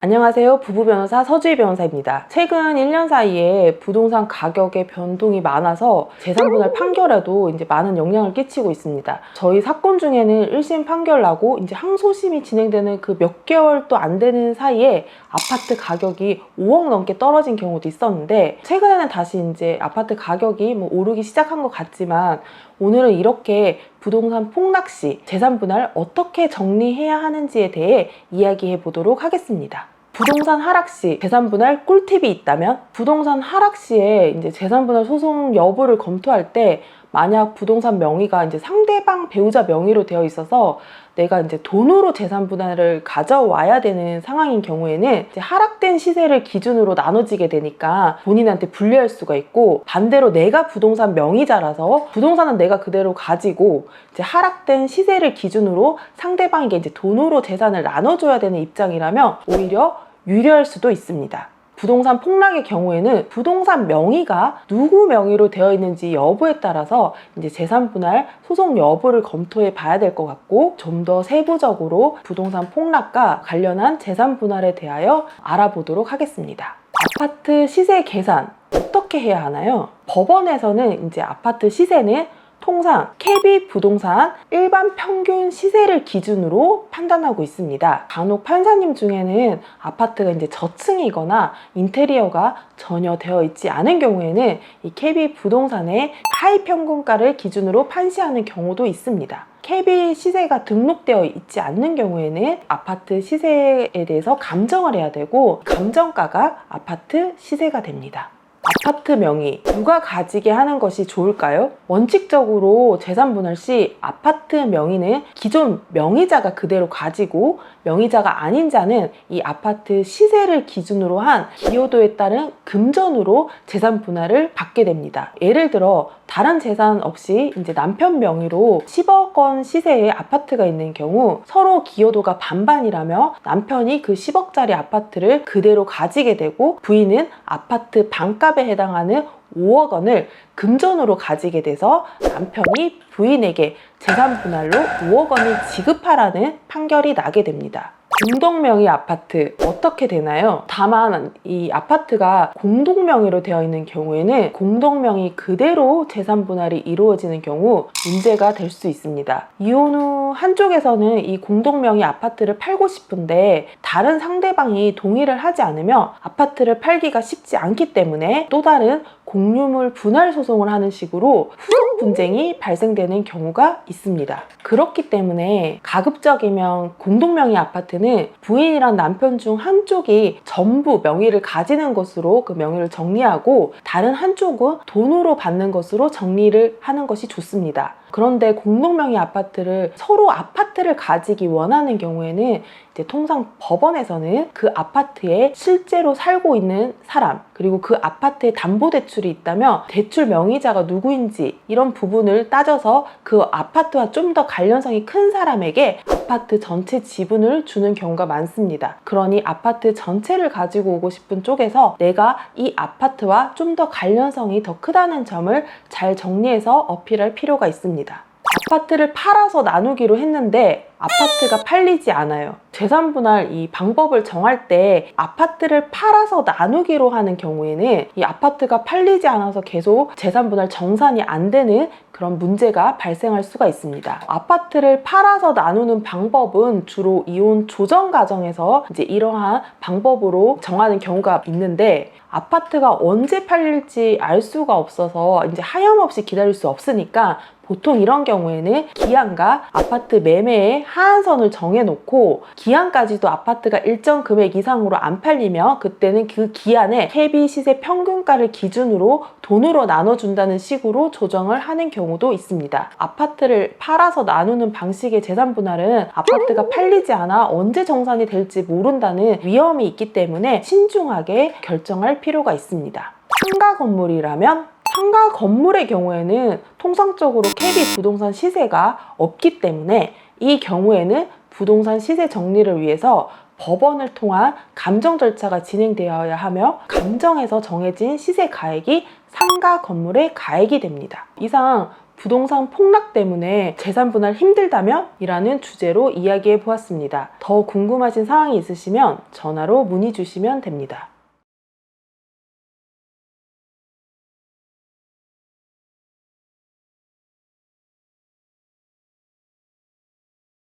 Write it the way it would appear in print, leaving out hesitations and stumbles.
안녕하세요. 부부변호사 서주희 변호사입니다. 최근 1년 사이에 부동산 가격의 변동이 많아서 재산분할 판결에도 이제 많은 영향을 끼치고 있습니다. 저희 사건 중에는 1심 판결 나고 이제 항소심이 진행되는 그 몇 개월도 안 되는 사이에 아파트 가격이 5억 넘게 떨어진 경우도 있었는데, 최근에는 다시 이제 아파트 가격이 오르기 시작한 것 같지만, 오늘은 이렇게 부동산 폭락 시 재산분할 어떻게 정리해야 하는지에 대해 이야기해 보도록 하겠습니다. 부동산 하락 시 재산분할 꿀팁이 있다면, 부동산 하락 시에 이제 재산분할 소송 여부를 검토할 때 만약 부동산 명의가 이제 상대방 배우자 명의로 되어 있어서 내가 이제 돈으로 재산분할을 가져와야 되는 상황인 경우에는 이제 하락된 시세를 기준으로 나눠지게 되니까 본인한테 불리할 수가 있고, 반대로 내가 부동산 명의자라서 부동산은 내가 그대로 가지고 이제 하락된 시세를 기준으로 상대방에게 이제 돈으로 재산을 나눠줘야 되는 입장이라면 오히려 유리할 수도 있습니다. 부동산 폭락의 경우에는 부동산 명의가 누구 명의로 되어 있는지 여부에 따라서 이제 재산분할 소송 여부를 검토해 봐야 될 것 같고, 좀 더 세부적으로 부동산 폭락과 관련한 재산분할에 대하여 알아보도록 하겠습니다. 아파트 시세 계산 어떻게 해야 하나요? 법원에서는 이제 아파트 시세는 통상 KB 부동산 일반 평균 시세를 기준으로 판단하고 있습니다. 간혹 판사님 중에는 아파트가 이제 저층이거나 인테리어가 전혀 되어 있지 않은 경우에는 이 KB 부동산의 하위 평균가를 기준으로 판시하는 경우도 있습니다. KB 시세가 등록되어 있지 않는 경우에는 아파트 시세에 대해서 감정을 해야 되고, 감정가가 아파트 시세가 됩니다. 아파트 명의 누가 가지게 하는 것이 좋을까요? 원칙적으로 재산분할 시 아파트 명의는 기존 명의자가 그대로 가지고, 명의자가 아닌 자는 이 아파트 시세를 기준으로 한 기여도에 따른 금전으로 재산분할을 받게 됩니다. 예를 들어 다른 재산 없이 이제 남편 명의로 10억 원 시세의 아파트가 있는 경우, 서로 기여도가 반반이라며 남편이 그 10억짜리 아파트를 그대로 가지게 되고, 부인은 아파트 반값에 해당하는 5억 원을 금전으로 가지게 돼서 남편이 부인에게 재산분할로 5억 원을 지급하라는 판결이 나게 됩니다. 공동명의 아파트 어떻게 되나요? 다만 이 아파트가 공동명의로 되어 있는 경우에는 공동명의 그대로 재산분할이 이루어지는 경우 문제가 될 수 있습니다. 이혼 후 한쪽에서는 이 공동명의 아파트를 팔고 싶은데 다른 상대방이 동의를 하지 않으면 아파트를 팔기가 쉽지 않기 때문에 또 다른 공유물 분할 소송을 하는 식으로 후속 분쟁이 발생되는 경우가 있습니다. 그렇기 때문에 가급적이면 공동명의 아파트는 부인이랑 남편 중 한쪽이 전부 명의를 가지는 것으로 그 명의를 정리하고, 다른 한쪽은 돈으로 받는 것으로 정리를 하는 것이 좋습니다. 그런데 공동명의 아파트를 서로 아파트를 가지기 원하는 경우에는 이제 통상 법원에서는 그 아파트에 실제로 살고 있는 사람, 그리고 그 아파트에 담보대출이 있다면 대출 명의자가 누구인지 이런 부분을 따져서 그 아파트와 좀 더 관련성이 큰 사람에게 아파트 전체 지분을 주는 경우가 많습니다. 그러니 아파트 전체를 가지고 오고 싶은 쪽에서 내가 이 아파트와 좀 더 관련성이 더 크다는 점을 잘 정리해서 어필할 필요가 있습니다. 아파트를 팔아서 나누기로 했는데 아파트가 팔리지 않아요. 재산분할 이 방법을 정할 때 아파트를 팔아서 나누기로 하는 경우에는 이 아파트가 팔리지 않아서 계속 재산분할 정산이 안 되는 그런 문제가 발생할 수가 있습니다. 아파트를 팔아서 나누는 방법은 주로 이혼 조정 과정에서 이제 이러한 방법으로 정하는 경우가 있는데, 아파트가 언제 팔릴지 알 수가 없어서 이제 하염없이 기다릴 수 없으니까 보통 이런 경우에는 기한과 아파트 매매의 하한선을 정해놓고, 기한까지도 아파트가 일정 금액 이상으로 안 팔리면 그때는 그 기한에 KB 시세 평균가를 기준으로 돈으로 나눠준다는 식으로 조정을 하는 경우도 있습니다. 아파트를 팔아서 나누는 방식의 재산분할은 아파트가 팔리지 않아 언제 정산이 될지 모른다는 위험이 있기 때문에 신중하게 결정할 필요가 있습니다. 상가 건물이라면 상가 건물의 경우에는 통상적으로 KB 부동산 시세가 없기 때문에 이 경우에는 부동산 시세 정리를 위해서 법원을 통한 감정 절차가 진행되어야 하며, 감정에서 정해진 시세 가액이 상가 건물의 가액이 됩니다. 이상 부동산 폭락 때문에 재산 분할 힘들다면? 이라는 주제로 이야기해 보았습니다. 더 궁금하신 사항이 있으시면 전화로 문의 주시면 됩니다.